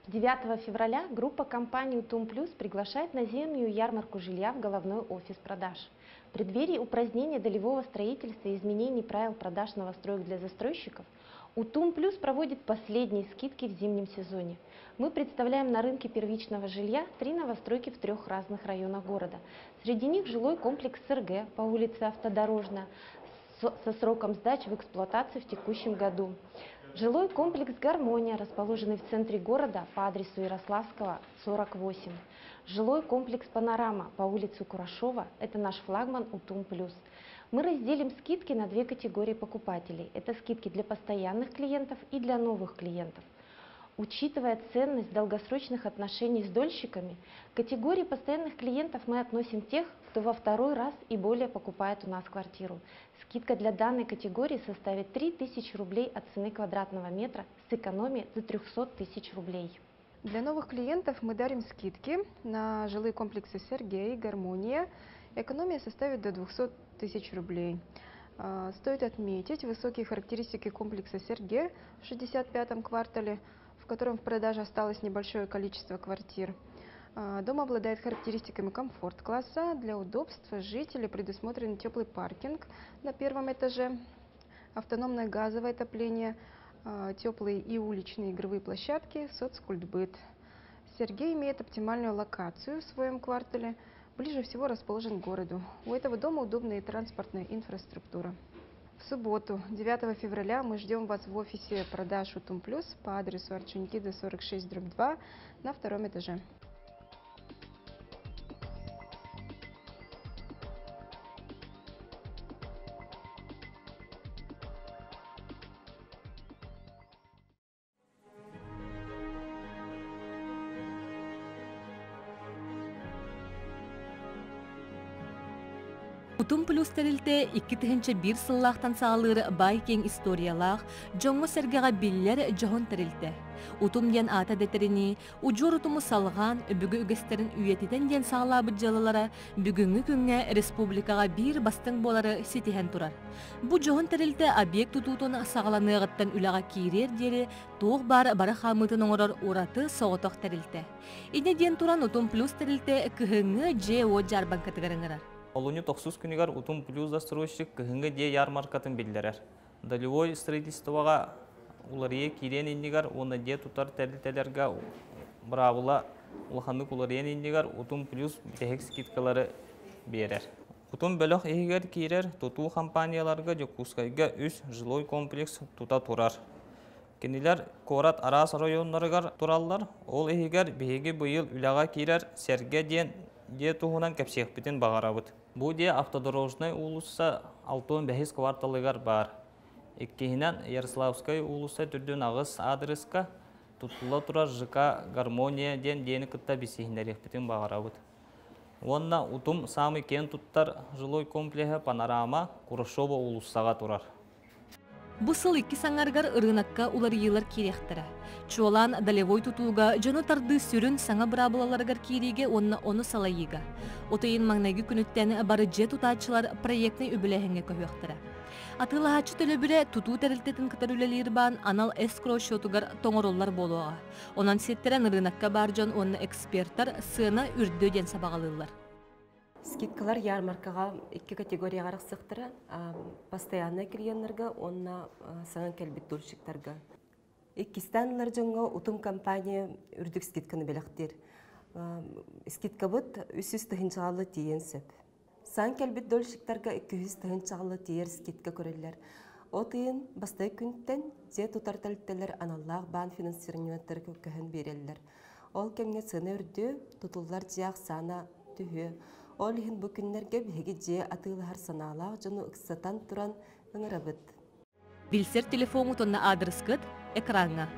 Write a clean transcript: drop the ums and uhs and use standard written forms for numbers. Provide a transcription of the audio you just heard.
9 февраля группа компании «Утум Плюс» приглашает на зимнюю ярмарку жилья в головной офис продаж. В преддверии упразднения долевого строительства и изменений правил продаж новостроек для застройщиков «Утум Плюс» проводит последние скидки в зимнем сезоне. Мы представляем на рынке первичного жилья 3 новостройки в 3 разных районах города. Среди них жилой комплекс СРГ по улице Автодорожная со сроком сдачи в эксплуатацию в текущем году. Жилой комплекс «Гармония», расположенный в центре города по адресу Ярославского, 48. Жилой комплекс «Панорама» по улице Курашова, это наш флагман «Утум Плюс». Мы разделим скидки на 2 категории покупателей. Это скидки для постоянных клиентов и для новых клиентов. Учитывая ценность долгосрочных отношений с дольщиками, к категории постоянных клиентов мы относим тех, кто во 2-й раз и более покупает у нас квартиру. Скидка для данной категории составит 3000 рублей от цены квадратного метра с экономией до 300 тысяч рублей. Для новых клиентов мы дарим скидки на жилые комплексы «Сергей», «Гармония». Экономия составит до 200 тысяч рублей. Стоит отметить высокие характеристики комплекса «Сергей» в 65-м квартале, в котором в продаже осталось небольшое количество квартир. Дом обладает характеристиками комфорт-класса. Для удобства жителей предусмотрен теплый паркинг на 1-м этаже, автономное газовое отопление, теплые и уличные игровые площадки, соцкультбыт. Сергей имеет оптимальную локацию в своем квартале, ближе всего расположен к городу. У этого дома удобная транспортная инфраструктура. В субботу, 9 февраля, мы ждем вас в офисе продаж «Утум Плюс» по адресу Орджоникидзе 46/2 на 2-м этаже. Утум Плюс тәрілті 2-1 сыллақтан сағылыр байкең историялақ, жоңғы сәргеға биллер жоғын тәрілті. Утум ден ата дәтіріні, ұджор ұтымы салған, бүгі үгестерін үйетіден ден сағылабы жалылары бүгінгі күнге республикаға бір бастың болары сетіген тұрар. Бұ жоғын тәрілті объект тұтуытын сағыланығыттан үліға кейрер дері тоқ бар бары қамытын оңырар ораты соғытық тәрілті. Ине ден тұран Утум Плюс тәрілті күхіңі ЖО жарбан катығарыңырар. Олуни 9 күнігер «Утум Плюс» застройщик кыһыңга де ярмаркатын билдерер. Долевой строительствоға уларые кирен индигар, оны де тутар тәрілтелерге бравыла улаханнык уларыен индигар «Утум Плюс» бітехек скидкалары берер. Утум бөлөх егер кирер туту компанияларға жокускайга 3 жилой комплекс тута турар. Кенилер Корат Арас районларыгар тураллар, ол егер беге быйыл үліға кирер серге ден де туһунан кепсехпитин бағарабыт. Бу де Автодорожный улуса 6-5 кварталыгар бар. Иккиһинен Ярославскай улуса түрдүн агыс адреска тутула турар ЖК «Гармония» ден дени кытта бисихинерехпитин бағарабыт. Онна Утум самый кен туттар жилой комплексе «Панорама» Курашова улусага турар. Бу сыл 2 саңаргар ырынакка улар йылар кирехтара. Чуалан долевой тутууга жону тарды сүрүн саңа брабылаларгар кириге оны салайыга. Отайын маңнайгы күнүттен бары же тутаачылар проектны үбіләһенге көһөктара. Атылахачы төлөбүрэ тутуу тәрілтетін кытар үлелер баан анал эскро шотугар тоңороллар болуға. Онан сеттерен ырынакка бар жон онны эксперттар сыына үрдөөден сабағалылар. Скидкалар ярмаркаға 2 категорияға рақсықтыра, постоянный клиентлерге, онна саңан кәлбет дольщиктарға. Иккистанлар жоңға Утум компания үрдік скидканы белектер. Скидка бұд 300 тыхынчағалы тиен сөп. Саңан кәлбет дольщиктарға 200 тыхынчағалы тиер скидка көрелер. О тыйын бастай күнттен зе тутар тәлттелер аналлақ бан финансированиялар көһін берелер. Ол кемге сыны үрді тутулар жақ сана түхі. Ол ихин бу күннерге биһиги же атыылахар санаалаах жону ыксатан туран ыңырабыт. Билсер телефону тонна адрес кыт экранга.